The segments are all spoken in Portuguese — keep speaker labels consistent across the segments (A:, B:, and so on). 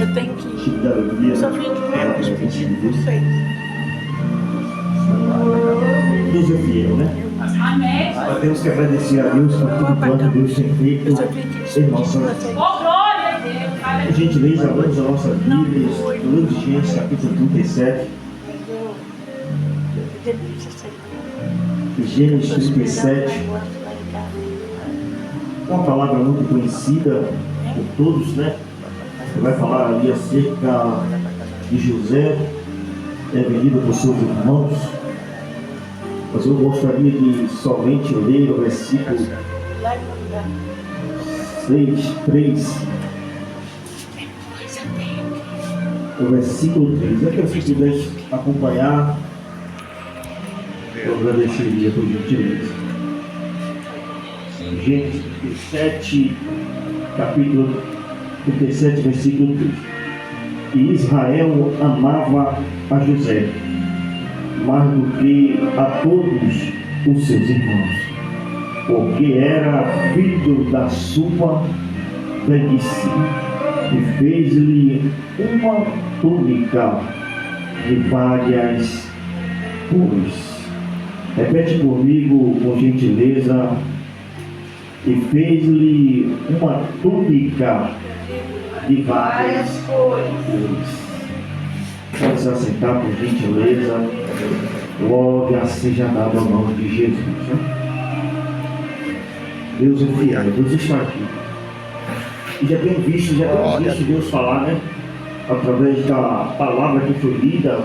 A: Eu tenho que
B: Te dá alegria.
A: eu só vim de menos pedindo por vocês.
B: Deus é fiel, né? Nós temos que agradecer a Deus por tudo quanto Deus tem feito
A: Eu só vim aqui
B: em nossa vida. Por gentileza, abramos a nossa Bíblia, livro de Gênesis, capítulo 37. Gênesis 37. Uma palavra muito conhecida por todos, né? Você vai falar ali acerca de José, vendido por seus irmãos. Mas eu gostaria de somente ler o versículo 3. O versículo 3. É que eu se pudesse acompanhar, eu agradeceria por gentileza. Gênesis 37, capítulo 37, versículo 3. E Israel amava a José mais do que a todos os seus irmãos, porque era filho da sua velhice, e fez-lhe uma túnica de várias cores. Repete comigo, por gentileza. E fez-lhe uma túnica de várias cores. Pode se assentar, por gentileza. Glória seja dada ao nome de Jesus. Né? Deus é fiel, Deus está aqui. E já temos visto Deus falar, né? Através da palavra que foi lida,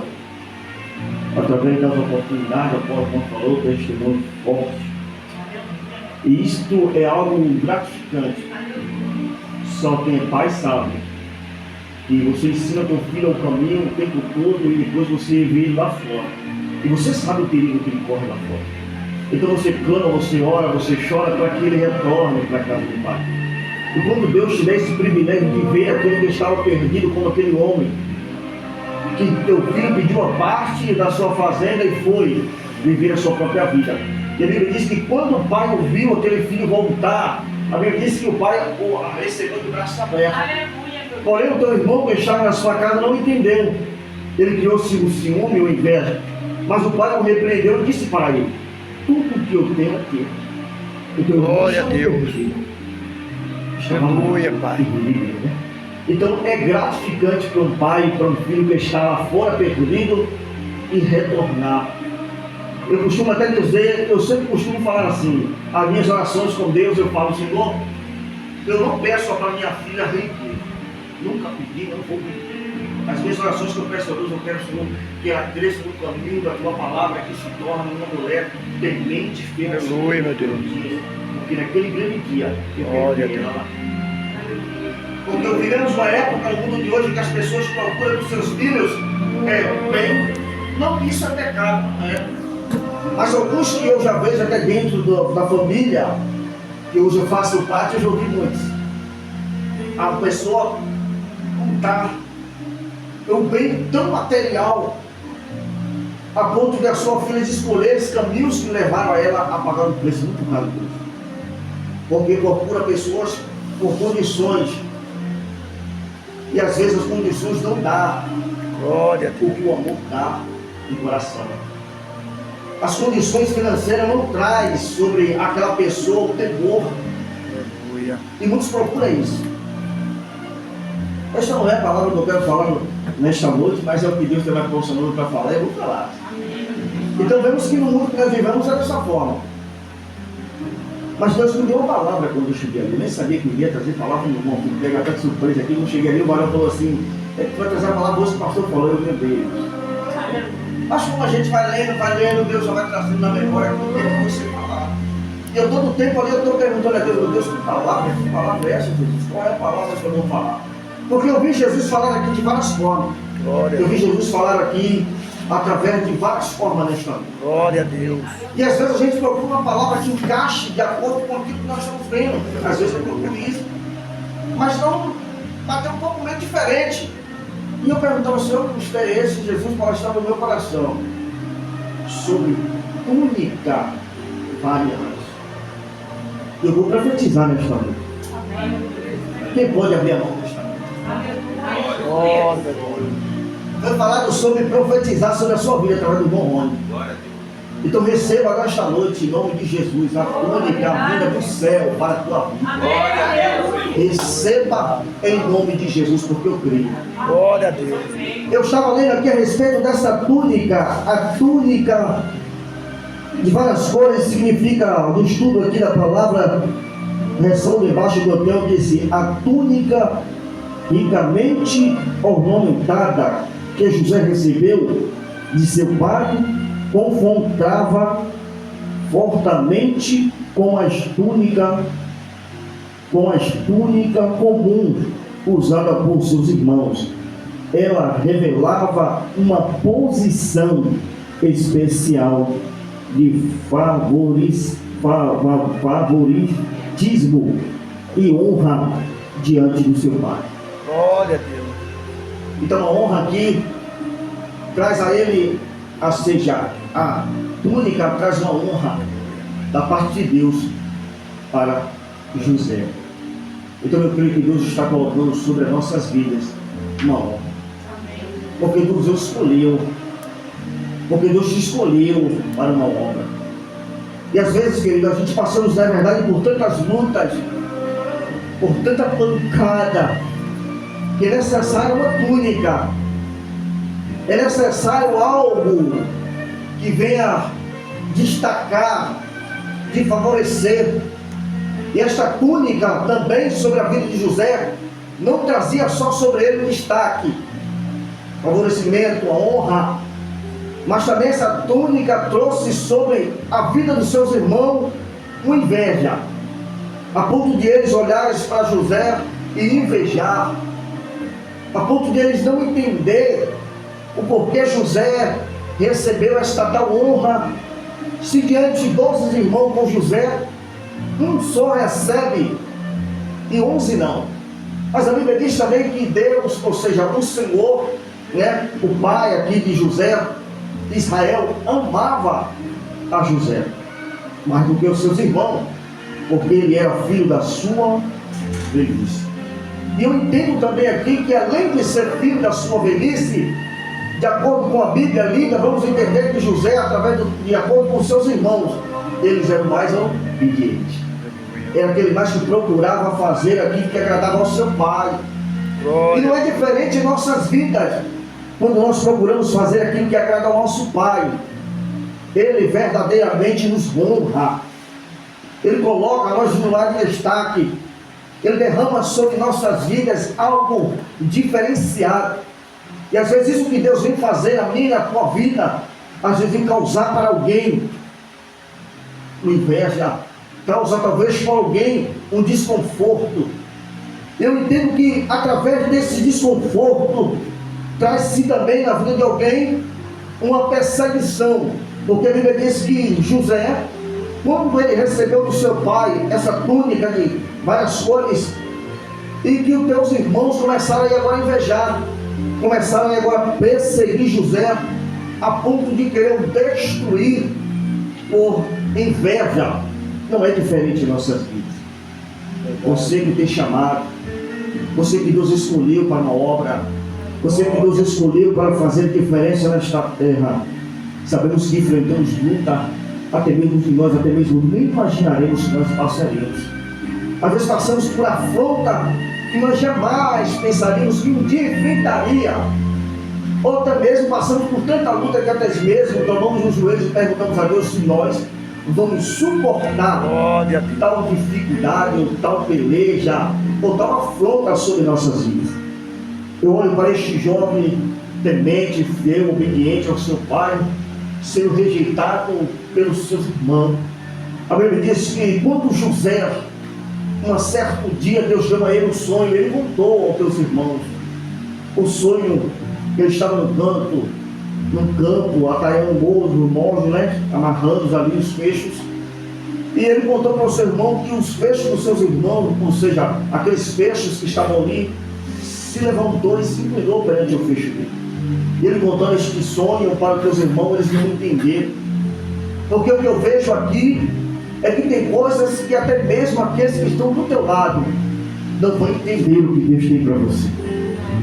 B: através das oportunidades, como falou, testemunho forte. E isto é algo gratificante. Só quem é pai sabe. E você ensina teu filho ao caminho o tempo todo e depois você vê ele lá fora. E você sabe o perigo que ele corre lá fora. Então você clama, você ora, você chora para que ele retorne para a casa do Pai. E quando Deus te dá esse privilégio de ver aquele que estava perdido como aquele homem, que teu filho pediu uma parte da sua fazenda e foi viver a sua própria vida. E a Bíblia diz que quando o pai ouviu aquele filho voltar, a Bíblia diz que o pai o recebeu de braços abertos. Porém, o teu irmão que estava na sua casa não entendeu. Ele criou-se o ciúme e o inveja. Mas o pai o repreendeu e disse para ele: tudo que eu tenho aqui.
C: Glória a Deus. Aleluia, Pai.
B: Então é gratificante para um pai e para um filho que está lá fora perdido e retornar. Eu costumo até dizer, eu sempre costumo falar assim, as minhas orações com Deus, eu falo: Senhor, eu não peço para minha filha riqueza. Nunca pedi, não vou pedir. As minhas orações que eu peço a Deus, eu quero, Senhor, que ela cresça no caminho da tua palavra, que se torne uma mulher temente feita.
C: Aleluia, meu Deus.
B: Porque naquele grande dia, eu
C: Glória a
B: quero
C: Deus.
B: ela. Porque vivemos uma época no mundo de hoje que as pessoas procuram dos seus filhos bem. Não que isso é pecado, não é? Mas alguns que eu já vejo até dentro da família, que hoje eu faço parte, eu já ouvi muitos. A pessoa contar um bem tão material a ponto de a sua filha escolher os caminhos que levaram a ela a pagar um preço muito caro. Porque procura pessoas por condições e às vezes as condições não dá
C: Glória a Deus.
B: o que o amor dá de coração. As condições financeiras não traz sobre aquela pessoa o temor.
C: Aleluia.
B: E muitos procuram isso. Esta não é a palavra que eu quero falar nesta noite, mas é o que Deus tem mais posicionado para falar, eu vou falar. Então vemos que no mundo que nós vivemos é dessa forma. Mas Deus me deu uma palavra quando eu cheguei ali. Eu nem sabia que eu ia trazer palavra nenhuma. Fui pegar até de surpresa aqui. Quando eu cheguei ali, o Barão falou assim: tu vai trazer a palavra hoje que o pastor falou. Eu, meu Deus. Mas como a gente vai lendo, Deus já vai trazendo na memória aquilo que você falar. E eu todo tempo ali, eu estou perguntando a Deus: meu Deus, que palavra é essa, Jesus? Qual é a palavra que eu vou falar? Porque eu vi Jesus falar aqui de várias formas.
C: Glória a
B: Eu vi
C: Deus.
B: Jesus falar aqui através de várias formas nesta vida.
C: Glória a Deus.
B: E às vezes a gente procura uma palavra que encaixe de acordo com aquilo que nós estamos vendo. Às vezes eu procuro isso. Mas não bater um pouco meio diferente. E eu perguntava: Senhor, que mistério é esse? Jesus palestrava no meu coração sobre túnica variadas. Eu vou profetizar nesta noite. Quem pode abrir a mão nesta noite?
C: Glória.
B: Foi falado sobre profetizar sobre a sua vida através do bom Rony. Então receba nesta noite, em nome de Jesus, a túnica, a vida do céu para a tua vida. Receba em nome de Jesus, porque eu creio.
C: Glória a Deus.
B: Eu estava lendo aqui a respeito dessa túnica. A túnica de várias cores significa, no estudo aqui da palavra, versão debaixo do hotel, disse: a túnica ricamente ornamentada que José recebeu de seu pai confrontava fortemente com as túnicas comum usada por seus irmãos. Ela revelava uma posição especial de favoritismo e honra diante do seu pai.
C: Glória a Deus.
B: Então a honra aqui traz a ele, ou seja, a túnica traz uma honra da parte de Deus para José. Então eu creio que Deus está colocando sobre as nossas vidas uma honra. Porque Deus escolheu, porque Deus te escolheu para uma obra. E às vezes, querido, a gente passamos, na verdade, por tantas lutas, por tanta pancada, que é necessário uma túnica, é necessário algo que venha destacar, de favorecer. E esta túnica também sobre a vida de José não trazia só sobre ele destaque, favorecimento, a honra, mas também essa túnica trouxe sobre a vida dos seus irmãos uma inveja, a ponto de eles olharem para José e invejar, a ponto de eles não entender o porquê José recebeu esta tal honra, se diante de 12 irmãos com José, um só recebe e 11 não. Mas a Bíblia diz também que Deus, ou seja, o Senhor, né, o pai aqui de José, Israel, amava a José mais do que os seus irmãos, porque ele era filho da sua velhice. E eu entendo também aqui que, além de ser filho da sua velhice, de acordo com a Bíblia lida, vamos entender que José, de acordo com seus irmãos, eles eram mais obedientes. Era aquele mais que procurava fazer aquilo que agradava ao seu pai. E não é diferente em nossas vidas, quando nós procuramos fazer aquilo que agrada ao nosso pai. Ele verdadeiramente nos honra, ele coloca nós no lugar de destaque, ele derrama sobre nossas vidas algo diferenciado. E às vezes isso que Deus vem fazer na minha e na tua vida, às vezes vem causar para alguém uma inveja, causar talvez para alguém um desconforto. Eu entendo que através desse desconforto traz-se também na vida de alguém uma perseguição, porque a Bíblia diz que José, quando ele recebeu do seu pai essa túnica de várias cores, e que os teus irmãos começaram aí agora a invejar, começaram aí agora a perseguir José, a ponto de querer destruir por inveja. Não é diferente em nossas vidas. Você que tem chamado, você que Deus escolheu para uma obra, você que Deus escolheu para fazer diferença nesta terra, sabemos que enfrentamos luta, até mesmo que nós até mesmo nem imaginaremos que nós passaríamos. Às vezes passamos por afronta que nós jamais pensaríamos que um dia enfrentaria. Ou até mesmo passamos por tanta luta que até mesmo tomamos nos joelhos e perguntamos a Deus se nós vamos suportar tal dificuldade, ou tal peleja, ou tal afronta sobre nossas vidas. Eu olho para este jovem temente, fiel, obediente ao seu pai, sendo rejeitado pelos seus irmãos. A Bíblia diz que quando José, um certo dia, Deus deu a ele um sonho, ele contou aos seus irmãos o sonho que ele estava no campo, atraindo um mojo, né, amarrando ali os fechos, e ele contou para o seu irmão que os fechos dos seus irmãos, ou seja, aqueles fechos que estavam ali, se levantou e se inclinou perante o fecho dele. E ele contando este sonho para os seus irmãos, eles não entenderam, porque o que eu vejo aqui é que tem coisas que até mesmo aqueles que estão do teu lado não vão entender o que Deus tem para você.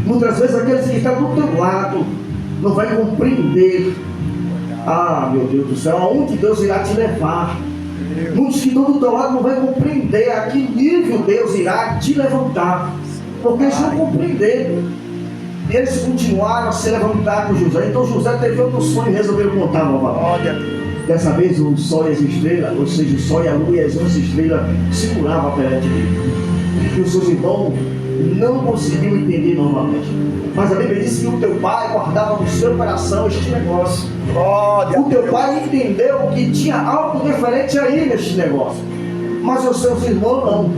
B: Muitas vezes aqueles que estão do teu lado não vai compreender. Ah, meu Deus do céu, aonde Deus irá te levar. Muitos que estão do teu lado não vai compreender a que nível Deus irá te levantar, porque eles não compreenderam. E eles continuaram a se levantar com José. Então José teve outro sonho e resolveu contar novamente. Dessa vez o sol e as estrelas, ou seja, o sol e a lua e as 11 estrelas seguravam perante ele. E os seus irmãos não conseguiam entender novamente. Mas a Bíblia diz que o teu pai guardava no seu coração este negócio. O teu pai entendeu que tinha algo diferente aí neste negócio. Mas os seus irmãos não.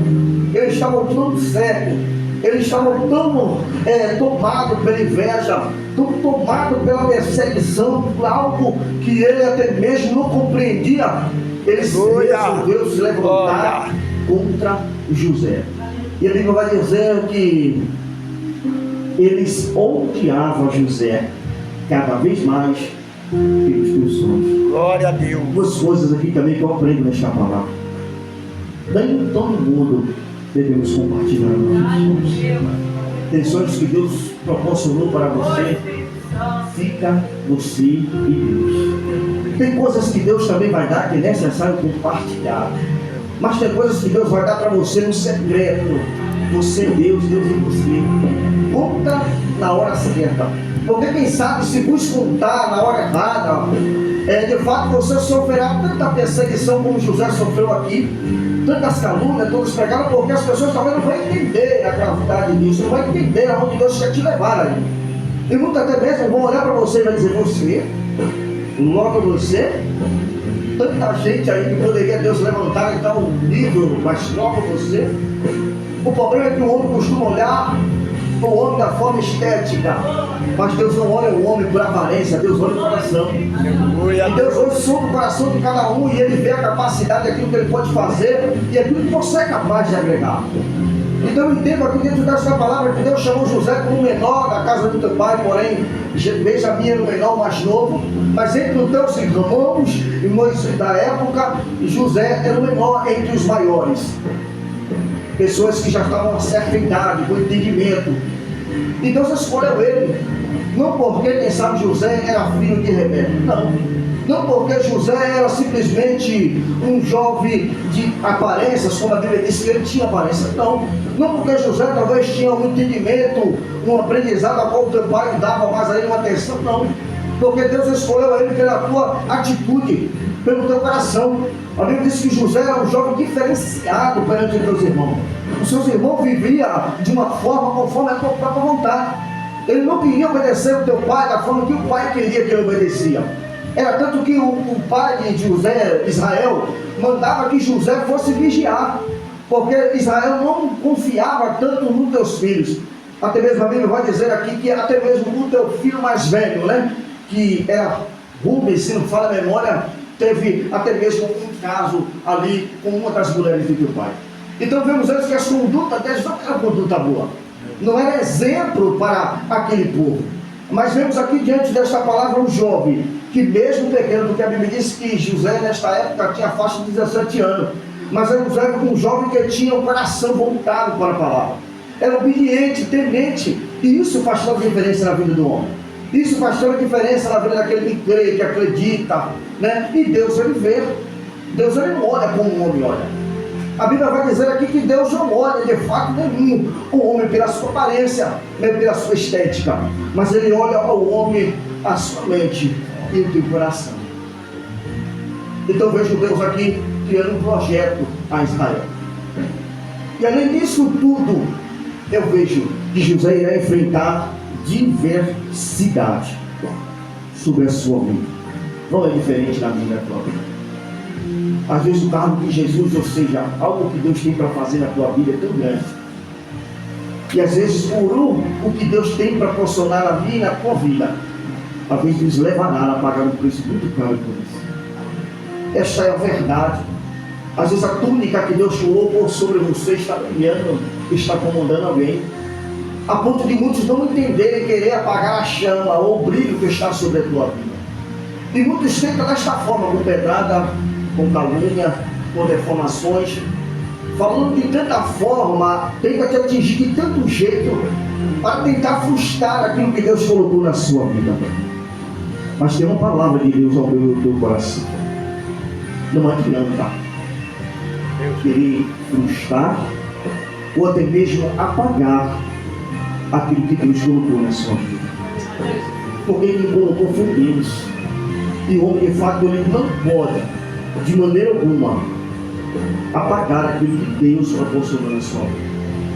B: Eles estavam tão cegos. Eles estavam tão tomados pela inveja, tão tomados pela perseguição, por algo que ele até mesmo não compreendia. Eles resolveram se levantar contra José. E a Bíblia vai dizer que eles odiavam José cada vez mais pelos teus sonhos.
C: Glória a Deus.
B: Duas coisas aqui também que eu aprendo nesta palavra. Nem todo mundo devemos compartilhar nossos sonhos. Tem sonhos que Deus proporcionou para você. Fica você e Deus. Tem coisas que Deus também vai dar que é necessário compartilhar. Mas tem coisas que Deus vai dar para você no secreto. Você, Deus e você. Conta na hora certa. Porque quem sabe se vos contar na hora errada, de fato você sofrerá tanta perseguição como José sofreu aqui. Tantas calúnias, todos pegaram, porque as pessoas talvez não vão entender a gravidade disso, não vão entender aonde Deus quer te levar aí. E muitas até mesmo vão olhar para você e vai dizer, você, logo você, tanta gente aí que poderia Deus levantar em tal nível, mas logo você. O problema é que o homem costuma olhar o homem da forma estética, mas Deus não olha o homem por aparência, Deus olha o coração. E Deus olha sobre o coração de cada um e ele vê a capacidade daquilo que ele pode fazer e aquilo que você é capaz de agregar. Então eu entendo aqui dentro dessa palavra que Deus chamou José como menor da casa do teu pai, porém Benjamim era o menor, o mais novo, mas entre os teus irmãos da época, José era o menor entre os maiores. Pessoas que já estavam a certa idade, com entendimento. E Deus escolheu ele. Não porque, quem sabe, José era filho de Rebeca. Não. Não porque José era simplesmente um jovem de aparências, como a Bíblia diz que ele tinha aparência. Não. Não porque José talvez tinha um entendimento, um aprendizado a qual o teu pai dava mais a ele uma atenção. Não. Porque Deus escolheu ele pela tua atitude, pelo teu coração. A Bíblia diz que José era um jovem diferenciado perante os seus irmãos. Os seus irmãos viviam de uma forma conforme a tua própria vontade. Ele não queria obedecer o teu pai da forma que o pai queria que ele obedecia. Era tanto que o pai de José, Israel, mandava que José fosse vigiar, porque Israel não confiava tanto nos teus filhos. Até mesmo a Bíblia vai dizer aqui que até mesmo o teu filho mais velho, né, que era Rubens, se não fala a memória, teve até mesmo um caso ali com uma das mulheres do teu pai. Então vemos antes que a conduta deles não era conduta boa, não era exemplo para aquele povo. Mas vemos aqui diante desta palavra um jovem que mesmo pequeno, porque a Bíblia diz que José nesta época tinha faixa de 17 anos, mas era um jovem que tinha o coração voltado para a palavra, era obediente, temente, e isso faz toda a diferença na vida do homem. Isso faz toda a diferença na vida daquele que crê, que acredita, né? E Deus ele vê. Deus ele não olha como o homem olha. A Bíblia vai dizer aqui que Deus não olha de fato nenhum o homem pela sua aparência, nem pela sua estética, mas ele olha ao homem a sua mente e o teu coração. Então vejo Deus aqui criando um projeto a Israel. E além disso tudo, eu vejo que José irá enfrentar diversidade sobre a sua vida. Não é diferente na vida própria. Às vezes o cargo de Jesus, ou seja, algo que Deus tem para fazer na tua vida é tão grande. E às vezes por o que Deus tem para proporcionar na minha e na tua vida, às vezes nos levará a pagar um preço muito caro por isso. Esta é a verdade. Às vezes a túnica que Deus colocou sobre você está brilhando, está comandando alguém, a ponto de muitos não entenderem e querer apagar a chama ou o brilho que está sobre a tua vida. E muitos tentam desta forma, com pedrada, com calúnia, com deformações, falando de tanta forma, tenta te atingir de tanto jeito, para tentar frustrar aquilo que Deus colocou na sua vida. Mas tem uma palavra de Deus ao meu teu coração. Não adianta querer frustrar ou até mesmo apagar aquilo que Deus colocou na sua vida. Porque quem colocou foi Deus. E o homem, de fato, ele não pode, de maneira alguma, apagar aquilo que Deus proporcionou na sua vida.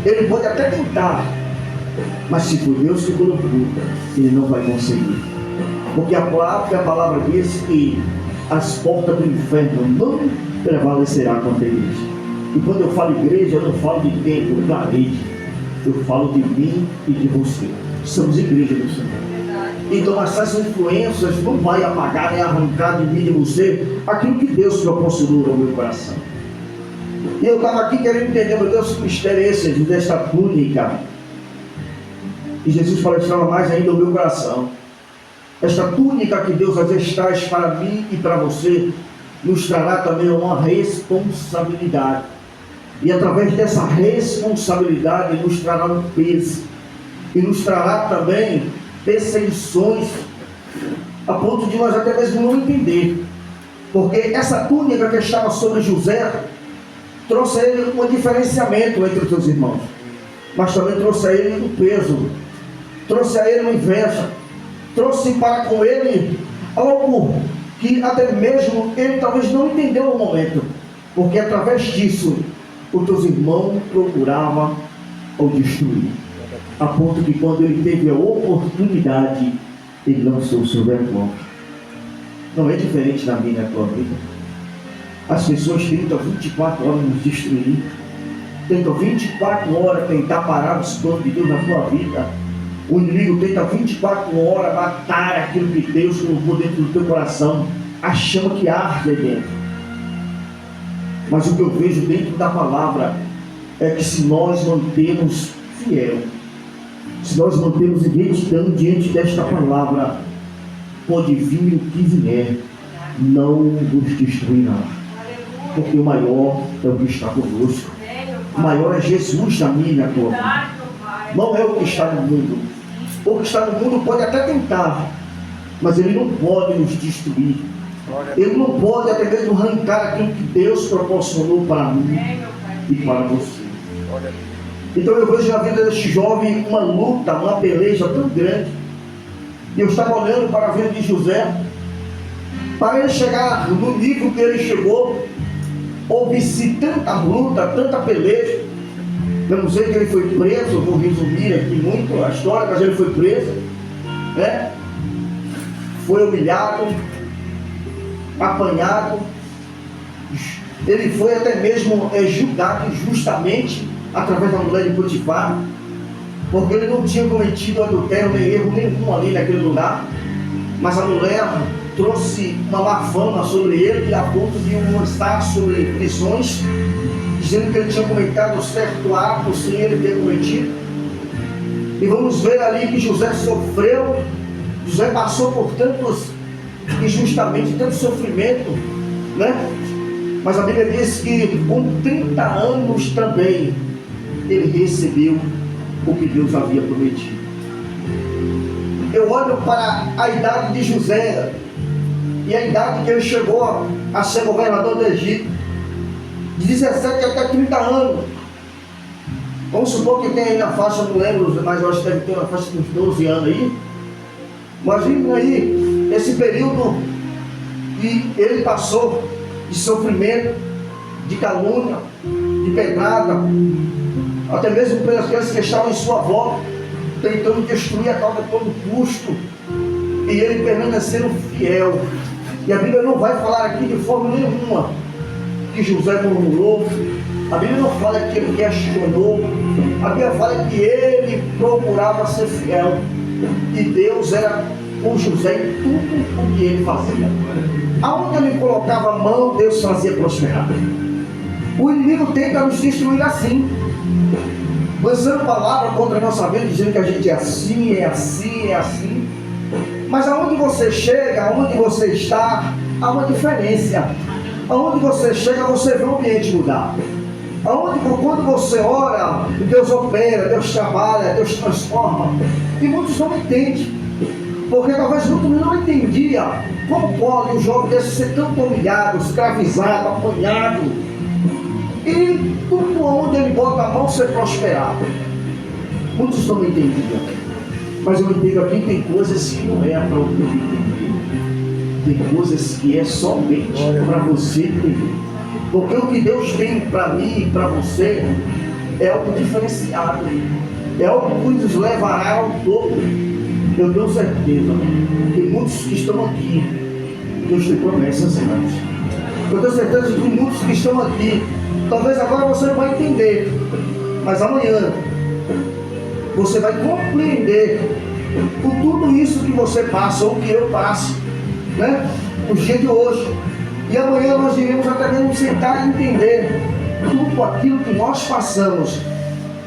B: Ele pode até tentar, mas se for Deus que colocou, ele não vai conseguir. Porque a palavra diz que as portas do inferno não prevalecerá contra a igreja. E quando eu falo igreja, eu não falo de templo, de parede. Eu falo de mim e de você. Somos igreja do Senhor. Então essas influências não vai apagar nem arrancar de mim e de você aquilo que Deus proporcionou ao meu coração. E eu estava aqui querendo entender, meu Deus, que mistério é esse desta túnica. E Jesus palestrava mais ainda o meu coração. Esta túnica que Deus às vezes traz para mim e para você, nos trará também uma responsabilidade. E através dessa responsabilidade nos trará um peso. E nos trará também perseguições, a ponto de nós até mesmo não entender. Porque essa túnica que estava sobre José trouxe a ele um diferenciamento entre os seus irmãos, mas também trouxe a ele um peso, trouxe a ele uma inveja, trouxe para com ele algo que até mesmo ele talvez não entendeu no momento, porque através disso os teus irmãos procuravam o destruir, a ponto que quando ele teve a oportunidade, ele lançou o seu vergonha. Não é diferente da minha e da tua vida. As pessoas tentam 24 horas nos destruir, tentam 24 horas tentar parar os planos de Deus na tua vida. O inimigo tenta 24 horas matar aquilo que Deus colocou dentro do teu coração, a chama que arde aí dentro. Mas o que eu vejo dentro da palavra é que se nós mantermos fiel, se nós mantermos identidade diante desta palavra, pode vir o que vier, não nos destruirá. Porque o maior é o que está conosco. O maior é Jesus na minha e na tua vida. Não é o que está no mundo. O que está no mundo pode até tentar, mas ele não pode nos destruir. Ele não pode até mesmo arrancar aquilo que Deus proporcionou para mim e para você. Então eu vejo na vida deste jovem uma luta, uma peleja tão grande. E eu estava olhando para a vida de José, para ele chegar no nível que ele chegou. Houve-se tanta luta, tanta peleja. Eu não sei que ele foi preso, vou resumir aqui muito a história, mas ele foi preso, né? Foi humilhado, apanhado, ele foi até mesmo julgado injustamente através da mulher de Potifar, porque ele não tinha cometido adultério nem erro nenhum ali naquele lugar, mas a mulher trouxe uma má fama sobre ele e a ponto de o lançar sobre prisões, dizendo que ele tinha cometido certo ato sem ele ter cometido. E vamos ver ali que José sofreu, José passou por tantos, injustamente, tanto sofrimento, né? Mas a Bíblia diz que com 30 anos também ele recebeu o que Deus havia prometido. Eu olho para a idade de José e a idade que ele chegou a ser governador do Egito, de 17 até 30 anos. Vamos supor que tem aí na faixa, não lembro, mas eu acho que deve ter uma faixa de uns 12 anos aí. Imagina aí esse período que ele passou de sofrimento, de calúnia, de pedrada, até mesmo pelas aqueles que estavam em sua volta, tentando destruir a causa a todo custo, e ele permanecendo fiel. E a Bíblia não vai falar aqui de forma nenhuma que José murmurou, a Bíblia não fala que ele questionou, a Bíblia fala que ele procurava ser fiel, e Deus era com José em tudo o que ele fazia. Aonde ele colocava a mão, Deus fazia prosperar. O inimigo tenta nos destruir assim, lançando palavra contra a nossa vida, dizendo que a gente é assim, é assim, é assim. Mas aonde você chega, aonde você está, há uma diferença. Aonde você chega, você vê o ambiente mudar. Aonde, quando você ora, Deus opera, Deus trabalha, Deus transforma. E muitos não entendem. Porque talvez muitos não entendiam como pode um jovem desse ser tão humilhado, escravizado, apanhado. E tudo onde ele bota a mão ser prosperado. Muitos não entendiam. Mas eu entendo aqui que tem coisas que não é para o que eu entender. Tem coisas que é somente para você entender. Porque o que Deus tem para mim e para você é algo diferenciado. É algo que nos levará ao topo. Eu tenho certeza que muitos que estão aqui, Deus tem promessas grandes. Eu tenho certeza que muitos que estão aqui, talvez agora você não vai entender, mas amanhã você vai compreender por tudo isso que você passa, ou que eu passo, né? No dia de hoje. E amanhã nós iremos até mesmo sentar e entender tudo aquilo que nós passamos.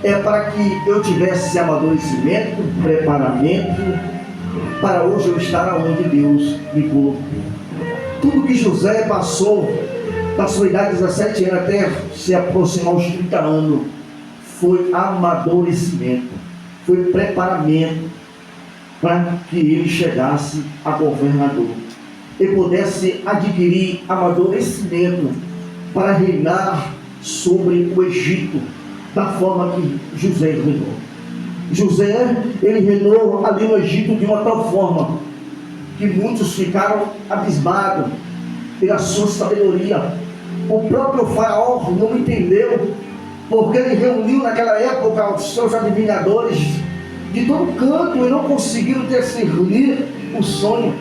B: É para que eu tivesse esse amadurecimento, preparamento, para hoje eu estar onde Deus me colocou. Tudo que José passou, da sua idade de 17 anos até se aproximar aos 30 anos, foi amadurecimento, foi preparamento para que ele chegasse a governador e pudesse adquirir amadurecimento para reinar sobre o Egito, da forma que José reinou. José, ele reinou ali no Egito de uma tal forma que muitos ficaram abismados pela sua sabedoria. O próprio faraó não entendeu, porque ele reuniu naquela época os seus adivinhadores de todo canto e não conseguiram discernir o sonho.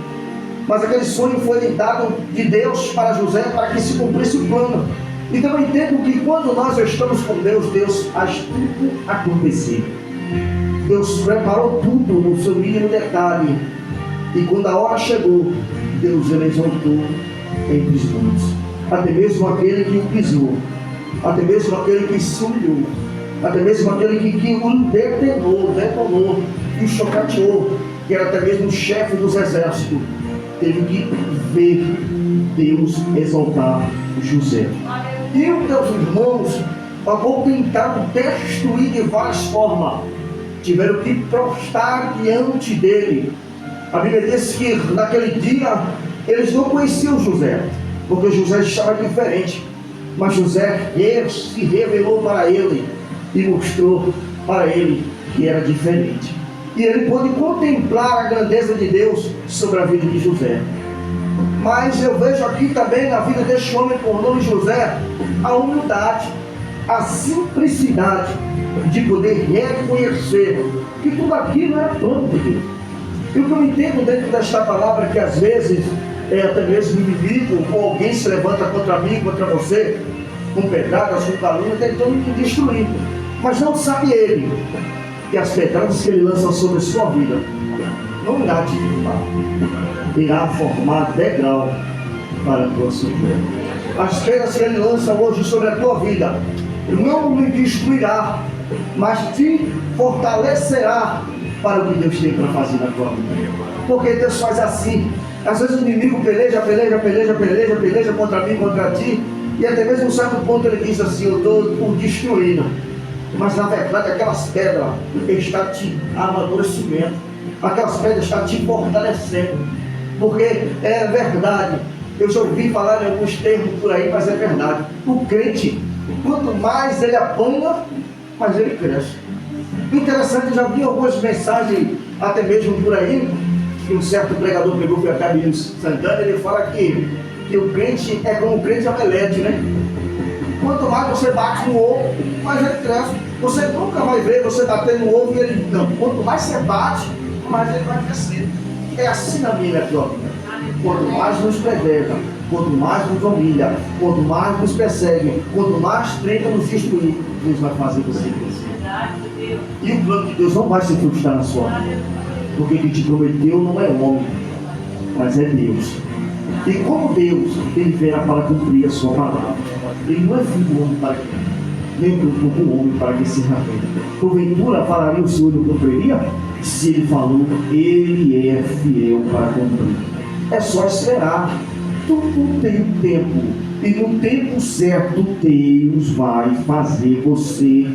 B: Mas aquele sonho foi dado de Deus para José para que se cumprisse o plano. Então eu entendo que quando nós estamos com Deus, Deus faz tudo acontecer. Deus preparou tudo no seu mínimo detalhe. E quando a hora chegou, Deus ele exaltou entre os muitos. Até mesmo aquele que o pisou, até mesmo aquele que se humilhou, até mesmo aquele que o detonou e o chocateou, que era até mesmo o chefe dos exércitos, teve que ver Deus exaltar José. E os teus irmãos, ao tentar destruir de várias formas, tiveram que prostrar diante dele. A Bíblia diz que naquele dia eles não conheciam José, porque José estava diferente. Mas José se revelou para ele e mostrou para ele que era diferente. E ele pôde contemplar a grandeza de Deus sobre a vida de José. Mas eu vejo aqui também na vida deste homem por nome José a humildade, a simplicidade de poder reconhecer que tudo aquilo era plano de Deus. E o que eu entendo dentro desta palavra, que às vezes até mesmo inimigo ou alguém se levanta contra mim, contra você, com pedradas, com calúnia, tentando me destruir. Mas não sabe ele que as pedradas que ele lança sobre a sua vida não irá te derrubar, irá formar degrau para a tua subida. As pedras que ele lança hoje sobre a tua vida não me destruirá, mas te fortalecerá para o que Deus tem para fazer na tua vida. Porque Deus faz assim. Às vezes o inimigo peleja contra mim, contra ti, e até mesmo em um certo ponto ele diz assim: eu estou o destruindo. Mas na verdade aquelas pedras estão te amadurecimento, aquelas pedras estão te fortalecendo, porque é verdade. Eu já ouvi falar em alguns termos por aí, mas é verdade. O crente, quanto mais ele apanha, mais ele cresce. Interessante, eu já vi algumas mensagens até mesmo por aí, que um certo pregador pegou, foi a Camilo Santana, ele fala que o crente é como o crente omelete, né? Quanto mais você bate no ovo, mais ele cresce. Você nunca vai ver você bater no ovo e ele não. Quanto mais você bate, mais ele vai crescer. É assim na minha tua vida. Quanto mais nos preserva, quanto mais nos humilha, quanto mais nos persegue, quanto mais tenta nos destruir, Deus vai fazer você crescer. E o plano de Deus não vai se frustrar na sua vida, porque quem te prometeu não é homem, mas é Deus. E como Deus, ele verá para cumprir a sua palavra. Ele não é filho do homem para que, nem do homem para que se arrependa. Porventura falaria o Senhor não cumpriria? Se ele falou, ele é fiel para cumprir. É só esperar. Tudo tem tempo E no tempo certo, Deus vai fazer você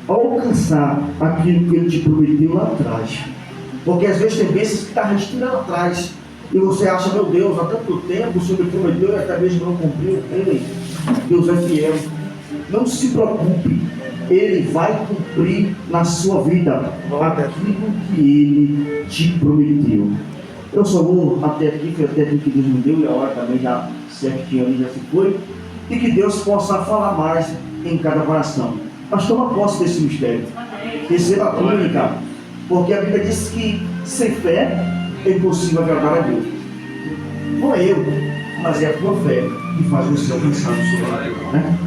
B: alcançar aquilo que Ele te prometeu lá atrás. Porque às vezes tem vezes que está restando lá atrás. E você acha, meu Deus, há tanto tempo o Senhor me prometeu e até mesmo não cumpriu. Ei, Deus é fiel. Não se preocupe. Ele vai cumprir na sua vida aquilo que Ele te prometeu. Eu só vou até aqui, foi até aqui que Deus me deu, e a hora também já certinho ali já se foi. E que Deus possa falar mais em cada coração. Mas toma posse desse mistério. Receba a túnica. Porque a Bíblia diz que sem fé é impossível agradar a Deus. Não é eu, mas é a tua fé que faz você alcançar o seu, né?